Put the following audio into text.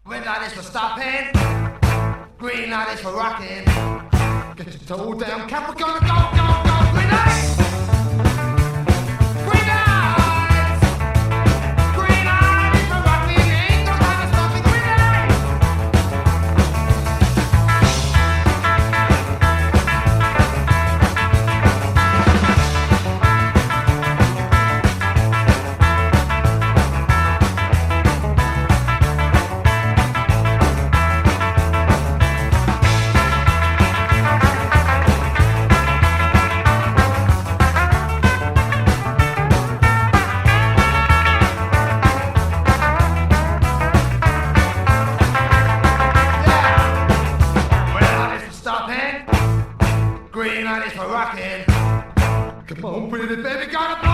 Red light is for stopping, green light is for rocking. Get your toe down, cap, we're gonna go, go, go. Green light! Green light! Green light is for rocking, ain't no time to stop it. Green light! Green light is for rocking. Come on, pretty baby, gotta